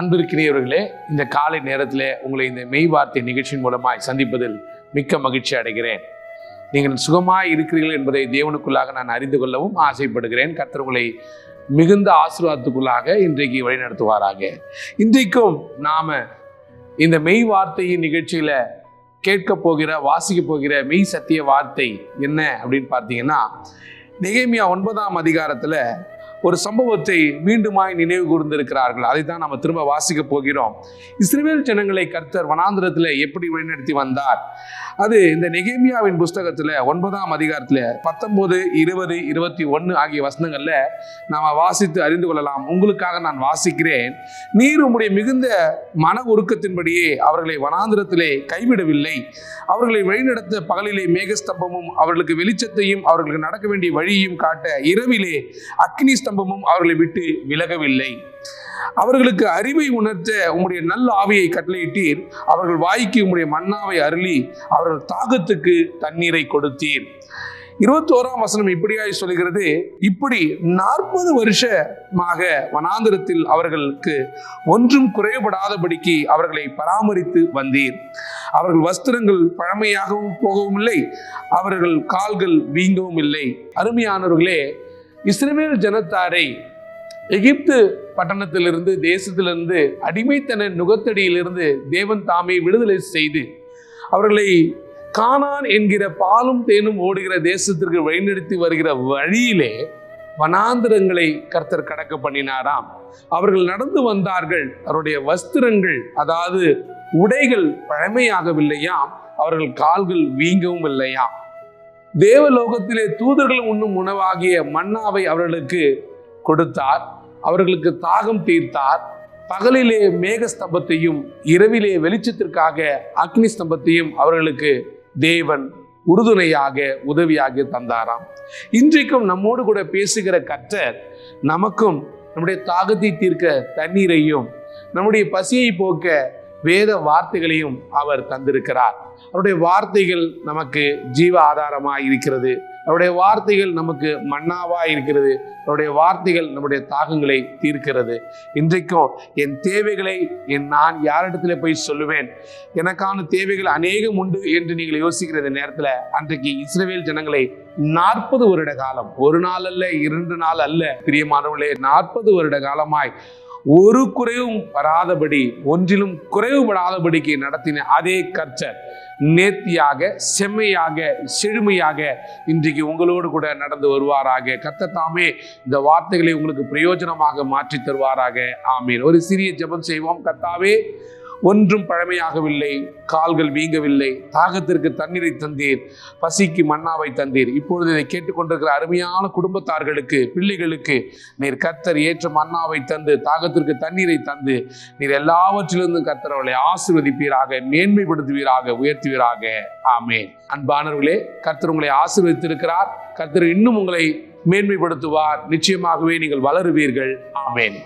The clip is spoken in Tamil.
அன்பிற்கினியவர்களே, இந்த காலை நேரத்தில் உங்களை இந்த மெய் வார்த்தை நிகழ்ச்சியின் மூலமாய் சந்திப்பதில் மிக்க மகிழ்ச்சி அடைகிறேன். நீங்கள் சுகமாய் இருக்கிறீர்கள் என்பதை தேவனுக்குள்ளாக நான் அறிந்து கொள்ளவும் ஆசைப்படுகிறேன். கர்த்தர் உங்களை மிகுந்த ஆசீர்வாதத்துக்குள்ளாக இன்றைக்கு வழிநடத்துவாராக. இன்றைக்கும் நாம இந்த மெய் வார்த்தையின் நிகழ்ச்சியில கேட்க போகிற வாசிக்க போகிற மெய் சத்திய வார்த்தை என்ன அப்படின்னு பார்த்தீங்கன்னா, நெகேமியா 9ஆம் அதிகாரத்துல ஒரு சம்பவத்தை மீண்டுமாய் நினைவு கூர்ந்திருக்கிறார்கள். அதை தான் நம்ம திரும்ப வாசிக்க போகிறோம். இஸ்ரவேல் ஜனங்களை கர்த்தர் வனாந்திரத்தில் எப்படி வழிநடத்தி வந்தார், அது இந்த நெகேமியாவின் புஸ்தகத்தில் 9ஆம் அதிகாரத்தில் 19, 20, 21 ஆகிய வசனங்கள்ல நாம வாசித்து அறிந்து கொள்ளலாம். உங்களுக்காக நான் வாசிக்கிறேன். நீர் உம்முடைய மிகுந்த மன உருக்கத்தின்படியே அவர்களை வனாந்திரத்திலே கைவிடவில்லை. அவர்களை வழிநடத்த பகலிலே மேகஸ்தம்பமும் அவர்களுக்கு வெளிச்சத்தையும் அவர்களுக்கு நடக்க வேண்டிய வழியையும் காட்ட இரவிலே அக்னி ஸ்தம்பமும் அவர்களை விட்டு விலகவில்லை. அவர்களுக்கு அறிவை உணர்த்த உம்முடைய நல்ல ஆவியை கட்டளையிட்டீர். அவர்கள் வாய்க்கு உம்முடைய மன்னாவை அருளி அவர்கள் தாகத்துக்கு தண்ணீரை கொடுத்தீர். 21ஆம் வசனம் இப்படியாய் சொல்கிறது, இப்படி 40 வருஷமாக வனாந்திரத்தில் அவர்களுக்கு ஒன்றும் குறைபடாதபடிக்கு அவர்களை பராமரித்து வந்தீர். அவர்கள் வஸ்திரங்கள் பழமையாகவும் போகவும் இல்லை, அவர்கள் கால்கள் வீங்கவும் இல்லை. அருமையானவர்களே, இஸ்ரவேல் ஜனத்தாரை எகிப்து பட்டணத்திலிருந்து தேசத்திலிருந்து அடிமைத்தன நுகத்தடியிலிருந்து தேவன் தாமே விடுதலை செய்து அவர்களை கானான் என்கிற பாலும் தேனும் ஓடுகிற தேசத்திற்கு வழிநடத்தி வருகிற வழியிலே வனாந்திரங்களை கர்த்தர் கடக்க பண்ணினாராம். அவர்கள் நடந்து வந்தார்கள். அவருடைய வஸ்திரங்கள், அதாவது உடைகள் பழமையாகவில்லையாம், அவர்கள் கால்கள் வீங்கவும் இல்லையாம். தேவலோகத்திலே தூதர்கள் உண்ணும் உணவாகிய மன்னாவை அவர்களுக்கு கொடுத்தார். அவர்களுக்கு தாகம் தீர்த்தார். பகலிலே மேகஸ்தம்பத்தையும் இரவிலே வெளிச்சத்திற்காக அக்னி ஸ்தம்பத்தையும் அவர்களுக்கு தேவன் உறுதுணையாக உதவியாக தந்தாராம். இன்றைக்கும் நம்மோடு கூட பேசுகிற கர்த்தர் நமக்கும் நம்முடைய தாகத்தை தீர்க்க தண்ணீரையும் நம்முடைய பசியை போக்க வேத வார்த்தைகளையும் அவர் தந்திருக்கிறார். அவருடைய வார்த்தைகள் நமக்கு ஜீவ ஆதாரமாய் இருக்கிறது. அவருடைய வார்த்தைகள் நமக்கு மன்னாவாய் இருக்கிறது. அவருடைய வார்த்தைகள் நம்முடைய தாகங்களை தீர்க்கிறது. இன்றைக்கும் என் தேவைகளை நான் யாரிடத்துல போய் சொல்லுவேன்? எனக்கான தேவைகள் அநேகம் உண்டு என்று நீங்கள் யோசிக்கிற இந்த நேரத்தில் அன்றைக்கு இஸ்ரவேல் ஜனங்களை 40 வருட காலம், ஒரு நாள் அல்ல, 2 நாள் அல்ல, பிரியமானவர்களே, 40 வருட காலமாய் ஒரு குறைவும் வராதபடி, ஒன்றிலும் குறைவுபடாதபடிக்கு நடத்தின அதே கர்த்தர் நேர்த்தியாக, செம்மையாக, செழுமையாக இன்றைக்கு உங்களோடு கூட நடந்து வருவாராக. கர்த்தர் தாமே இந்த வார்த்தைகளை உங்களுக்கு பிரயோஜனமாக மாற்றி தருவாராக. ஆமீன். ஒரு சிறிய ஜெபம் செய்வோம். கர்த்தாவே, ஒன்றும் பழமையாகவில்லை, கால்கள் வீங்கவில்லை, தாகத்திற்கு தண்ணீரை தந்தீர், பசிக்கு மன்னாவை தந்தீர். இப்பொழுது இதை கேட்டுக்கொண்டிருக்கிற அருமையான குடும்பத்தார்களுக்கு, பிள்ளைகளுக்கு நீர் கர்த்தர் ஏற்ற மன்னாவை தந்து, தாகத்திற்கு தண்ணீரை தந்து, நீர் எல்லாவற்றிலிருந்தும் கர்த்தர் அவளை ஆசீர்வதிப்பீராக, மேன்மைப்படுத்துவீராக, உயர்த்துவீராக. ஆமேன். அன்பானவர்களே, கர்த்தர் உங்களை ஆசீர்வதித்திருக்கிறார். கர்த்தர் இன்னும் உங்களை மேன்மைப்படுத்துவார். நிச்சயமாகவே நீங்கள் வளருவீர்கள். ஆமேன்.